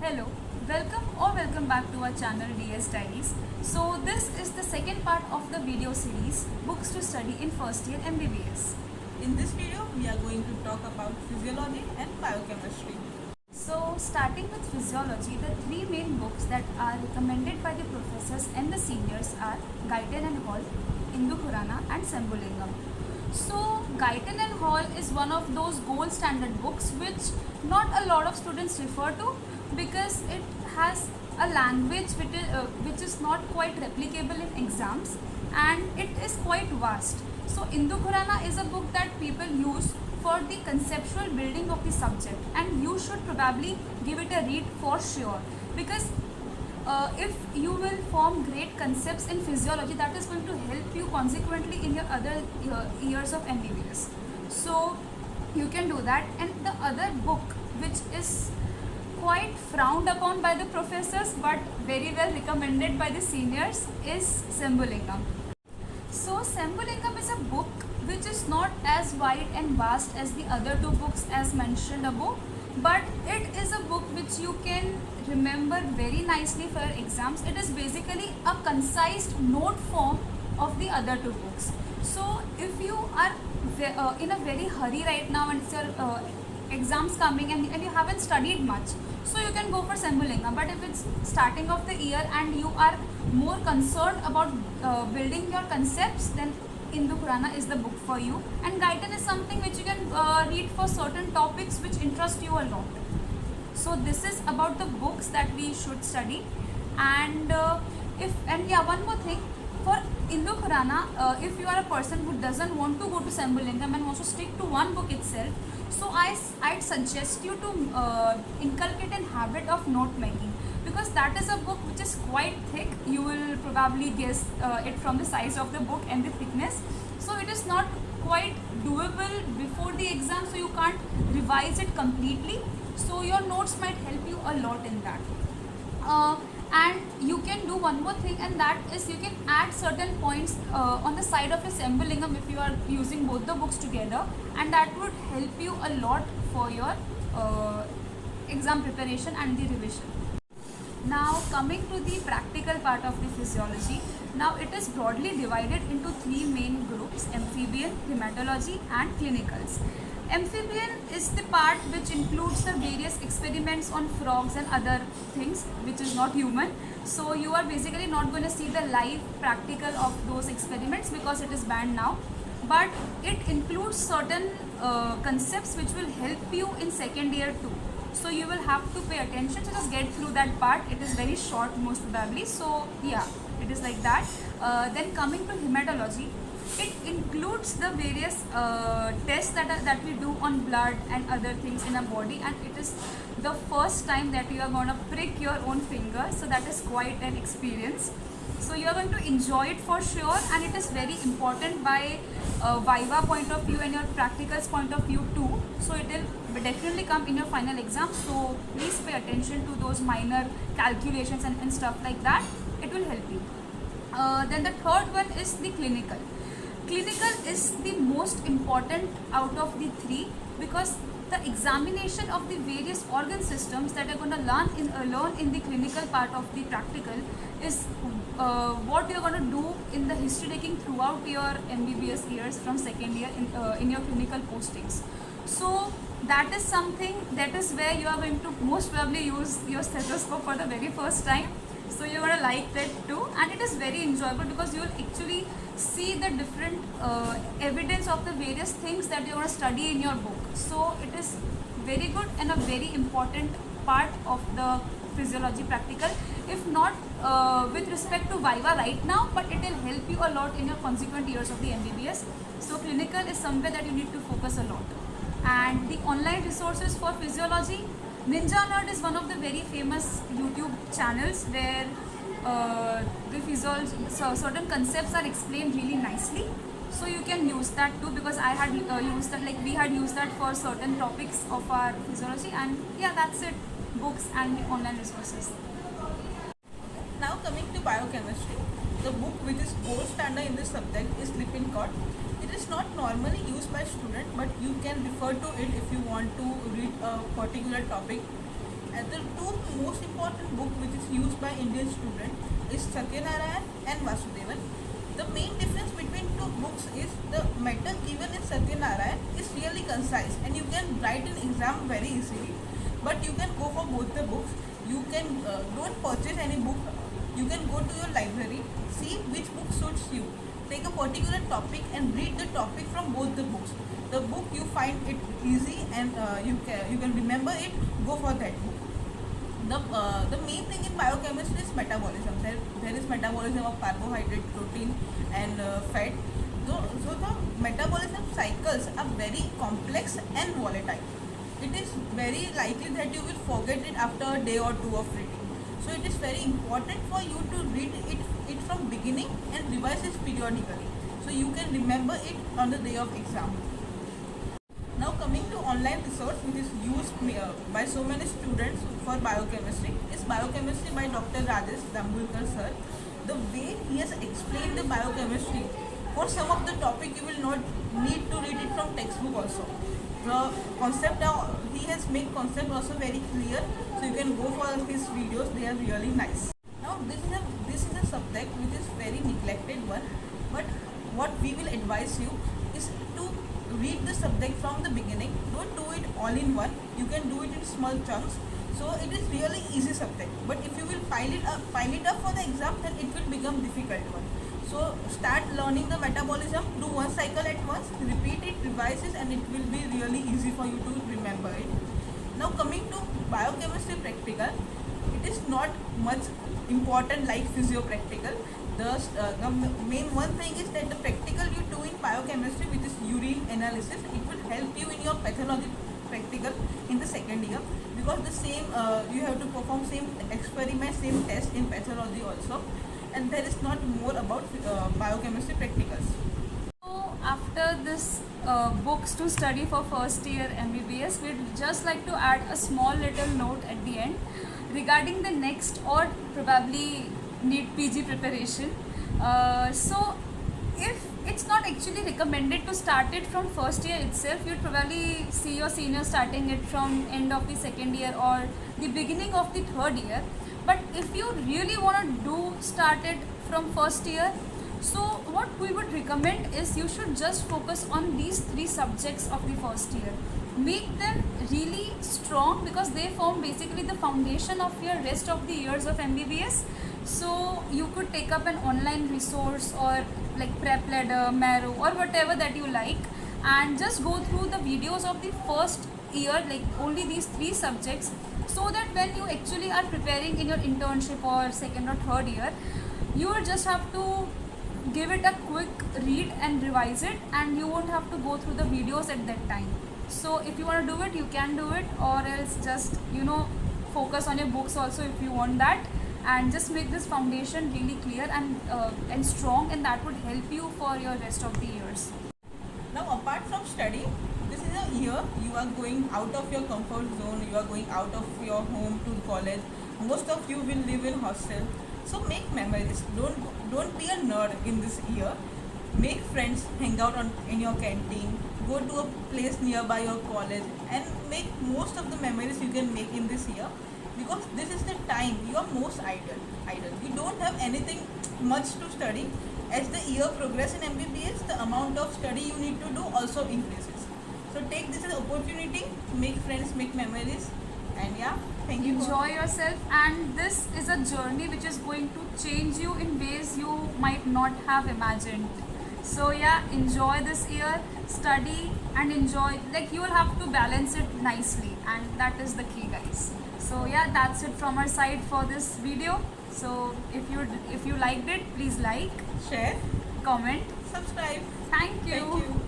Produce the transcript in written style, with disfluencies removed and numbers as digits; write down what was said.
Hello, welcome back to our channel DS Diaries. So this is the second part of the video series Books to Study in First Year MBBS. In this video, we are going to talk about physiology and biochemistry. So starting with physiology, the three main books that are recommended by the professors and the seniors are Guyton and Hall, Indu Khurana and Sembulingam. So Guyton and Hall is one of those gold standard books which not a lot of students refer to because it has a language which is not quite replicable in exams and it is quite vast. So Indu Khurana is a book that people use for the conceptual building of the subject and you should probably give it a read for sure because if you will form great concepts in physiology, that is going to help you consequently in your other years of MBBS. So you can do that. And the other book which is quite frowned upon by the professors but very well recommended by the seniors is Sembulingam. So Sembulingam is a book which is not as wide and vast as the other two books as mentioned above, but it is a book which you can remember very nicely for your exams. It is basically a concise note form of the other two books. So if you are in a very hurry right now and it's your exams coming and you haven't studied much, so you can go for Sembulingam. But if it's starting of the year and you are more concerned about building your concepts, then Indu Khurana is the book for you. And Guyton is something which you can read for certain topics which interest you a lot. So this is about the books that we should study. And one more thing, for Indu Khurana, if you are a person who doesn't want to go to Sembulingam and wants to stick to one book itself, so I'd suggest you to inculcate an habit of note making because that is a book which is quite thick. You will probably guess it from the size of the book and the thickness. So it is not quite doable before the exam, so you can't revise it completely. So your notes might help you a lot in that. And you can do one more thing, and that is you can add certain points on the side of your Sembulingam if you are using both the books together, and that would help you a lot for your exam preparation and the revision. Now coming to the practical part of the physiology, now it is broadly divided into three main groups: amphibian, hematology and clinicals. Amphibian is the part which includes the various experiments on frogs and other things which is not human. So you are basically not going to see the live practical of those experiments because it is banned now. But it includes certain concepts which will help you in second year too. So you will have to pay attention to just get through that part. It is very short most probably. So yeah, it is like that. Then coming to hematology, it includes the various tests that we do on blood and other things in our body, and it is the first time that you are going to prick your own finger, so that is quite an experience. So you are going to enjoy it for sure, and it is very important by Viva point of view and your practicals point of view too. So it will definitely come in your final exam, so please pay attention to those minor calculations and stuff like that. It will help you. Then the third one is the clinical. Clinical is the most important out of the three because the examination of the various organ systems that are going to learn in the clinical part of the practical is what you are going to do in the history taking throughout your MBBS years from second year in your clinical postings. So that is something that is where you are going to most probably use your stethoscope for the very first time. So you're going to like that too, and it is very enjoyable because you will actually see the different evidence of the various things that you're going to study in your book. So it is very good and a very important part of the physiology practical, if not with respect to Viva right now, but it will help you a lot in your consequent years of the MBBS. So clinical is somewhere that you need to focus a lot. And the online resources for physiology, Ninja Nerd is one of the very famous YouTube channels where the physiology, so certain concepts are explained really nicely. So you can use that too because I had used that, like we had used that for certain topics of our physiology, and yeah, that's it, books and the online resources. Now coming to biochemistry, the book which is gold standard in this subject is Lippincott. It is not normally used by students, but you can refer to it if you want to read a particular topic. And the two most important book which is used by Indian student is Satyanarayan and Vasudevan. The main difference between two books is the matter given in Satyanarayan is really concise and you can write an exam very easily. But you can go for both the books. You can don't purchase any book. You can go to your library, see which book suits you. Take a particular topic and read the topic from both the books. The book you find it easy and you can remember it. Go for that book. The main thing in biochemistry is metabolism. There is metabolism of carbohydrate, protein, and fat. So the metabolism cycles are very complex and volatile. It is very likely that you will forget it after a day or two of reading. So it is very important for you to read it from beginning and revise it periodically. So you can remember it on the day of exam. Now coming to online resource which is used by so many students for biochemistry is biochemistry by Dr. Rajesh Dambulkar sir. The way he has explained the biochemistry, for some of the topic you will not need to read it from textbook also. The concept he has made concept also very clear, so you can go for his videos. They are really nice. Now this is a subject which is very neglected one, but what we will advise you is to read the subject from the beginning. Don't do it all in one. You can do it in small chunks. So it is really easy subject. But if you will pile it up for the exam, then it will become difficult one. So start learning the metabolism. Do one cycle at once. Repeat it, revise it, and it will be really easy for you to remember it. Now coming to biochemistry practical, it is not much important like physio practical. The main one thing is that the practical you do in biochemistry, which is urine analysis, it will help you in your pathology practical in the second year, because the same you have to perform same experiment, same test in pathology also, and there is not more about biochemistry practicals. So after this books to study for first year MBBS, we'd just like to add a small little note at the end regarding the next or probably need PG preparation. So if it's not actually recommended to start it from first year itself, you'd probably see your senior starting it from end of the second year or the beginning of the third year. But if you really want to start it from first year, so what we would recommend is you should just focus on these three subjects of the first year. Make them really strong because they form basically the foundation of your rest of the years of MBBS. So you could take up an online resource or like Prep Ladder, Marrow, or whatever that you like, and just go through the videos of the first year, like only these three subjects, so that when you actually are preparing in your internship or second or third year, you will just have to give it a quick read and revise it, and you won't have to go through the videos at that time. So if you want to do it, you can do it, or else just focus on your books also if you want that, and just make this foundation really clear and strong, and that would help you for your rest of the years. Now apart from study, this is a year you are going out of your comfort zone, you are going out of your home to college. Most of you will live in hostel. So make memories. Don't be a nerd in this year. Make friends, hang out in your canteen, go to a place nearby your college, and make most of the memories you can make in this year, because this is the time you are most idle. You don't have anything much to study. As the year progresses in MBBS, the amount of study you need to do also increases. So take this as an opportunity to make friends, make memories, and yeah, thank you. Enjoy yourself, and this is a journey which is going to change you in ways you might not have imagined. So yeah, enjoy this year, study and enjoy. Like, you will have to balance it nicely, and that is the key, guys. So yeah, that's it from our side for this video. So if you liked it, please like, Share, comment. subscribe. Thank you. Thank you.